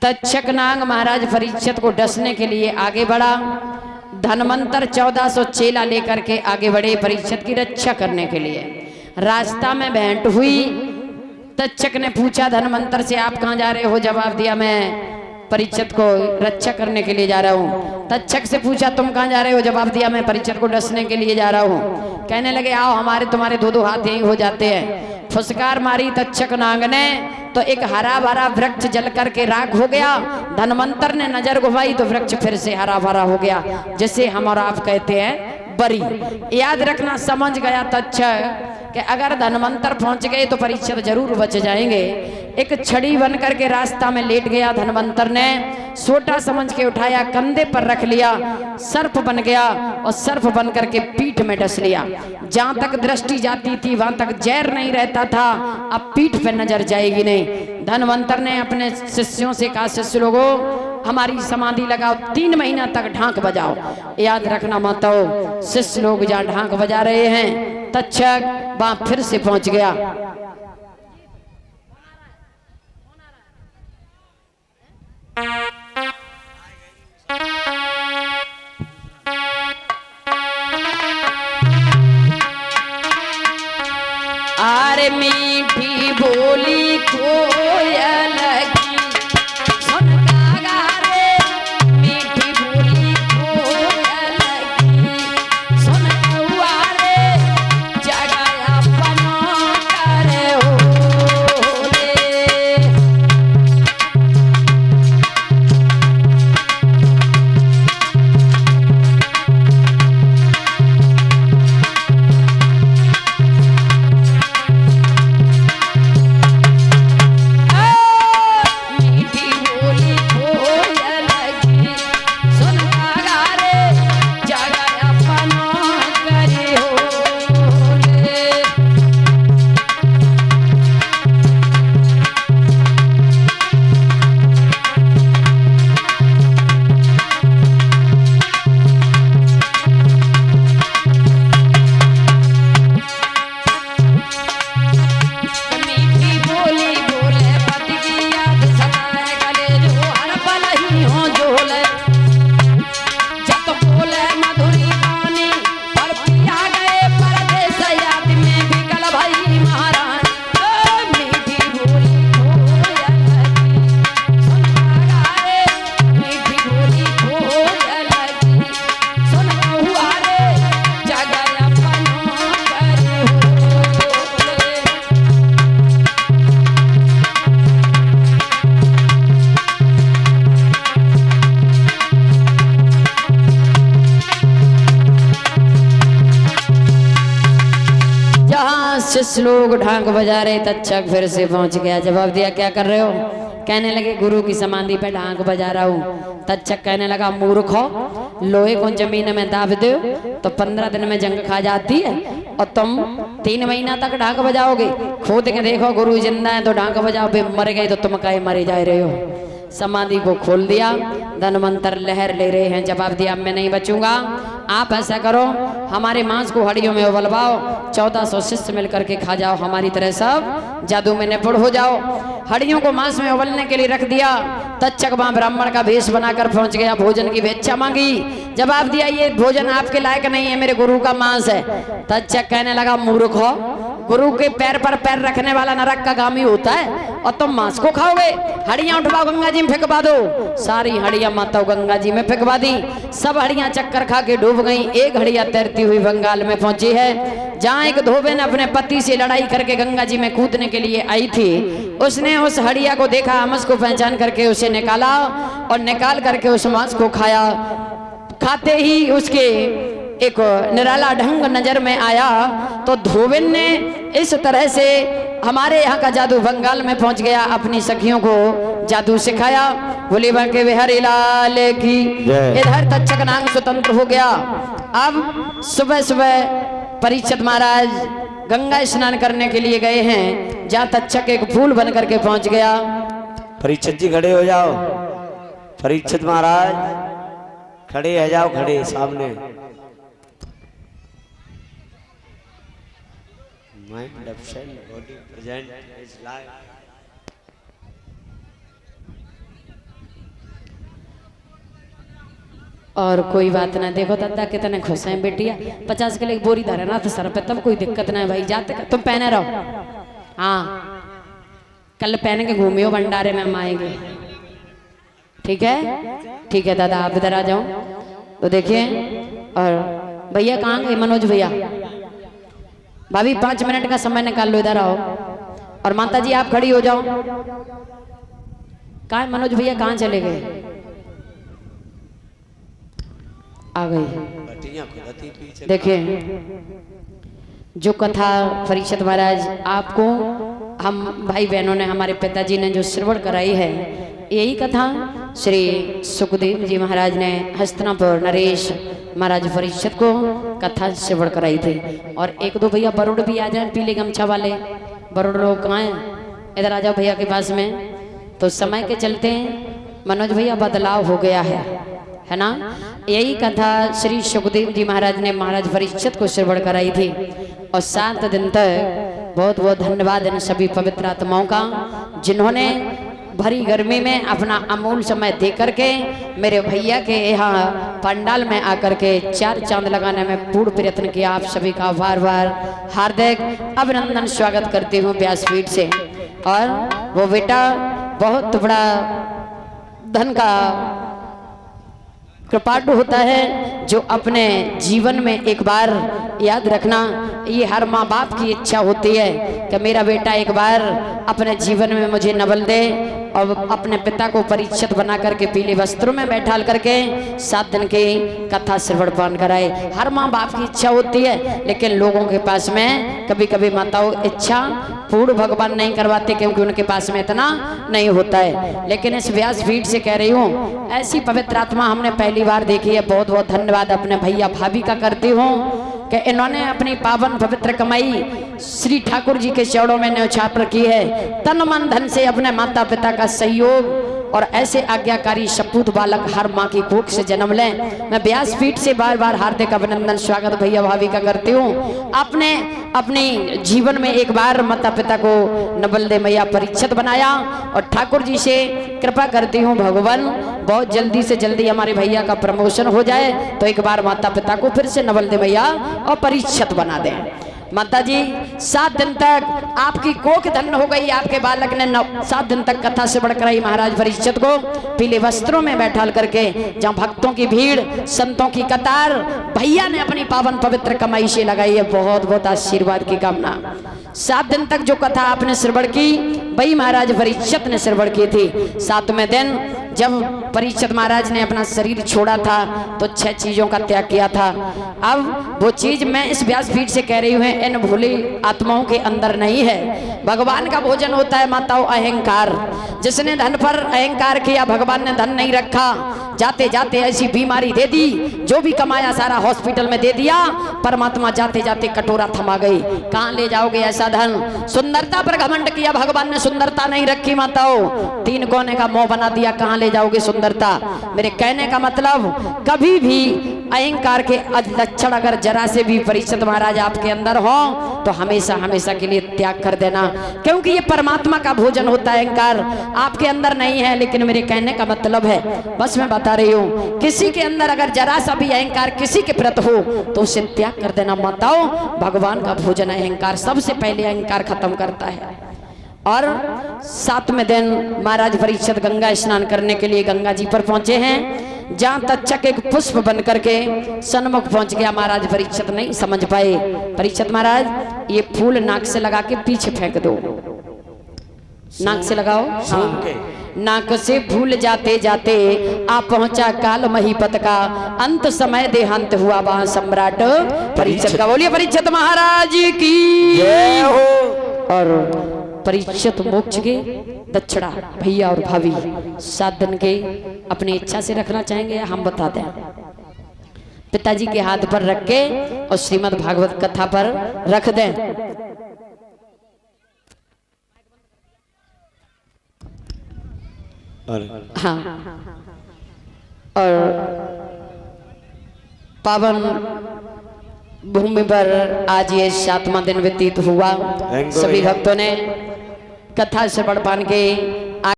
तक्षक नाग महाराज परीक्षित को डसने के लिए आगे बढ़ा। धनवंतर 1400 चेला लेकर के आगे बढ़े परीक्षित की रक्षा करने के लिए। रास्ता में भेंट हुई। तक्षक ने पूछा धनवंतर से, आप कहाँ जा रहे हो? जवाब दिया, मैं परीक्षित को रक्षा करने के लिए जा रहा हूँ। तक्षक से पूछा, तुम कहाँ जा रहे हो? जवाब दिया, मैं परीक्षित को डसने के लिए जा रहा हूँ। कहने लगे, आओ हमारे तुम्हारे दो हाथ यही हो जाते हैं। फुसकार मारी तक्षक नाग ने तो एक हरा भरा वृक्ष जल करके राख हो गया। धनवंतर ने नजर घुमाई तो वृक्ष फिर से हरा भरा हो गया, जिसे हम और आप कहते हैं बरी। याद रखना, समझ गया तक्षक कि अगर धनवंतर पहुंच गए तो परीक्षित जरूर बच जाएंगे। एक छड़ी बन करके रास्ता में लेट गया। धनवंतर ने सोटा समझ के उठाया, कंधे पर रख लिया, सर्प बन गया और सर्प बन करके पीठ में डस लिया। जहां तक दृष्टि जाती थी वहां तक जहर नहीं रहता था, अब पीठ पे नजर जाएगी नहीं। धनवंतर ने अपने शिष्यों से कहा, शिष्य लोगों हमारी समाधि लगाओ, 3 महीना तक ढाक बजाओ। याद रखना माताओं, शिष्य लोग जहाँ ढाक बजा रहे हैं, तक्षक वहां फिर से पहुंच गया। आरे मीठी बोली कोयल की सुन गागा रे, मीठी बोली कोयल की सुन कौआ रे, जगह अपना करे हो रे। शिष्य लोग ढाक बजा रहे, तक्षक फिर से पहुंच गया। जवाब दिया, क्या कर रहे हो? कहने लगे, गुरु की समाधि पे ढाक बजा रहा हूँ। तक्षक कहने लगा, मूर्ख हो, लोहे को जमीन में दाब दो तो 15 दिन में जंग खा जाती है, और तुम 3 महीना तक ढाक बजाओगे? खोद के देखो, गुरु जिंदा है तो ढाक बजाओ, मर गए तो तुम काहे मरे जा रहे हो? समाधि को खोल दिया। धनवंतर लहर ले रहे हैं। जवाब दिया, मैं नहीं बचूंगा। आप ऐसा करो, हमारे मांस को हड्डियों में उबलवाओ, 1400 शिष्य मिलकर के खा जाओ, हमारी तरह सब जादू में निपुण हो जाओ। हड्डियों को मांस में उबलने के लिए रख दिया। तक्षक वहां ब्राह्मण का भेष बनाकर पहुंच गया, भोजन की भिक्षा मांगी। जवाब दिया, ये भोजन आपके लायक नहीं है, मेरे गुरु का मांस है। तक्षक कहने लगा, मूर्ख हो, गुरु के पैर पर पैर रखने वाला नरक का गामी होता है और तुम मांस को खाओगे? हड्डियां उठवाओ, गंगा जी में फेंकवा दो। सारी हड्डियां माता गंगा जी में फेंकवा दी। सब हड्डियां चक्कर खा के डूब गई। एक हड्डियां तैरती हुई बंगाल में पहुंची है, जहां एक धोबे ने अपने पति से लड़ाई करके गंगा जी में कूदने के लिए आई थी। उसने उस हड्डिया को देखा, आमस को पहचान करके उसे निकाला और निकाल करके उस मांस को खाया। खाते ही उसके एक निराला ढंग नजर में आया तो धोबिन ने इस तरह से हमारे यहाँ का जादू बंगाल में पहुंच गया, अपनी सखियों को जादू सिखाया। बोले के बिहारी लाल की। इधर तक्षक नाग स्वतंत्र हो गया। अब सुबह सुबह परीक्षित महाराज गंगा स्नान करने के लिए गए हैं, जहाँ तक्षक एक फूल बन करके पहुंच गया। परीक्षित जी खड़े हो जाओ। परीक्षित महाराज खड़े हो जाओ, खड़े सामने। Mind absent, body present is live. और कोई बात ना, देखो दादा कितने खुश हैं बेटिया, 50 किलो की बोरी धरे ना तो सर पे, तब कोई दिक्कत ना है भाई, जाते तुम पहने रहो। हाँ कल पहन के घूमियो, भंडारे में हम आएंगे, ठीक है? ठीक है दादा, आप इधर आ जाओ। तो देखिए, और भैया कहाँ गए मनोज भैया? भाभी 5 मिनट का समय निकाल लो, इधर आओ। और माता जी आप खड़ी हो जाओ। कहाँ है मनोज भैया, कहाँ चले गए? आ गई। देखिए, जो कथा परीक्षित महाराज आपको हम भाई बहनों ने, हमारे पिताजी ने जो श्रवण कराई है, यही कथा श्री सुखदेव जी महाराज ने हस्तिनापुर नरेश महाराज परीक्षित को कथा श्रवण कराई थी। और 1-2 भैया बरोड़ भी आ जाए, पीले गमछा वाले बरोड़ लोग कहाँ हैं? इधर आ जाओ भैया के पास में। तो समय के चलते मनोज भैया बदलाव हो गया है ना? यही कथा श्री सुखदेव जी महाराज ने महाराज परीक्षित को श्रवण कराई थी। और 7 दिन तक बहुत बहुत धन्यवाद इन सभी पवित्र आत्माओं का, जिन्होंने भरी गर्मी में अपना अमूल समय दे करके मेरे भैया के यहाँ पंडाल में आकर के 4 चांद लगाने में पूर्ण प्रयत्न किया। आप सभी का बार बार हार्दिक अभिनंदन स्वागत करती हूँ व्यासपीठ से। और वो बेटा बहुत बड़ा धन का कृपालु होता है, जो अपने जीवन में एक बार याद रखना, ये हर माँ बाप की इच्छा होती है कि मेरा बेटा एक बार अपने जीवन में मुझे नवल दे और अपने पिता को परीक्षित बना करके पीले वस्त्रों में बैठाल करके 7 दिन की कथा श्रवण पान कराए। हर माँ बाप की इच्छा होती है, लेकिन लोगों के पास में कभी कभी माताओं इच्छा पूर्ण भगवान नहीं करवाते, क्योंकि उनके पास में इतना नहीं होता है। लेकिन इस व्यासपीठ से कह रही हूँ, ऐसी पवित्र आत्मा हमने पहली बार देखी है। बहुत बहुत धन्यवाद अपने भैया भाभी का करती हूँ कि इन्होंने अपनी पावन पवित्र कमाई श्री ठाकुर जी के चरणों में न्यौछावर की है। तन मन धन से अपने माता पिता का सहयोग और ऐसे आज्ञाकारी सपूत बालक हर माँ की कोख से जन्म लें। मैं व्यासपीठ से बार बार हार्दिक अभिनंदन स्वागत भैया भाभी का करती हूँ। आपने अपने जीवन में एक बार माता पिता को नवल दे मैया परीक्षित बनाया, और ठाकुर जी से कृपा करती हूँ भगवान बहुत जल्दी से जल्दी हमारे भैया का प्रमोशन हो जाए, तो एक बार माता पिता को फिर से नवल दे मैया और परीक्षित बना दें। माता जी 7 दिन तक आपकी कोख धन्य हो गई। आपके बालक ने 7 दिन तक कथा से बढ़ कराई महाराज परीक्षित को पीले वस्त्रों में बैठाल करके, जहाँ भक्तों की भीड़, संतों की कतार भैया ने अपनी पावन पवित्र कमाई से लगाई है। बहुत बहुत आशीर्वाद की कामना। 7 दिन तक जो कथा आपने श्रवण की, वही महाराज परीक्षित ने श्रवण की थी। 7वें दिन जब परीक्षित महाराज ने अपना शरीर छोड़ा था तो 6 चीजों का त्याग किया था। अब वो चीज मैं इस व्यासपीठ से कह रही हूँ, इन भोली आत्माओं के अंदर नहीं है। भगवान का भोजन होता है माताओं अहंकार। जिसने धन पर अहंकार किया, भगवान ने धन नहीं रखा, जाते जाते ऐसी बीमारी दे दी, जो भी कमाया सारा हॉस्पिटल में दे दिया। परमात्मा जाते जाते कटोरा थमा गई। कहाँ ले जाओगे ऐसा धन? सुंदरता पर घमंड किया, भगवान ने सुंदरता नहीं रखी माताओं। 3 कोने का मुंह बना दिया, कहाँ ले जाओगे सुंदरता? मेरे कहने का मतलब, कभी भी अहंकार के लक्षण अगर जरा से भी परीक्षित महाराज आपके अंदर हो तो हमेशा हमेशा के लिए त्याग कर देना, क्योंकि ये परमात्मा का भोजन होता है। अहंकार आपके अंदर नहीं है, लेकिन मेरे कहने का मतलब है, बस मैं बता रही हूँ, किसी के अंदर अगर जरा सा भी अहंकार किसी के प्रति हो तो उसे त्याग कर देना माताओं। भगवान का भोजन अहंकार सबसे पहले अहंकार खत्म करता है। और 7वें दिन महाराज परीक्षित गंगा स्नान करने के लिए गंगा जी पर पहुंचे हैं, जहाँ तक्षक एक पुष्प बन करके सन्मुख पहुंच गया। महाराज परीक्षित नहीं समझ पाए। परीक्षित महाराज ये फूल नाक से लगा के पीछे फेंक दो, नाक से लगाओ। हाँ। नाक से भूल जाते जाते आप पहुंचा काल महीपत का, अंत समय देहांत हुआ वहां सम्राट परीक्षित का। बोलिए परीक्षित महाराज की जय हो। और परीक्षित मोक्ष के दक्षिणा भैया और भाभी 7 दिन के अपनी इच्छा से रखना चाहेंगे, हम बता दें। पिताजी के हाथ पर रख के और श्रीमद् भागवत कथा पर रख दें। हाँ। और पावन भूमि पर आज ये 7वां दिन व्यतीत हुआ। सभी भक्तों ने कथा श्रवण पान के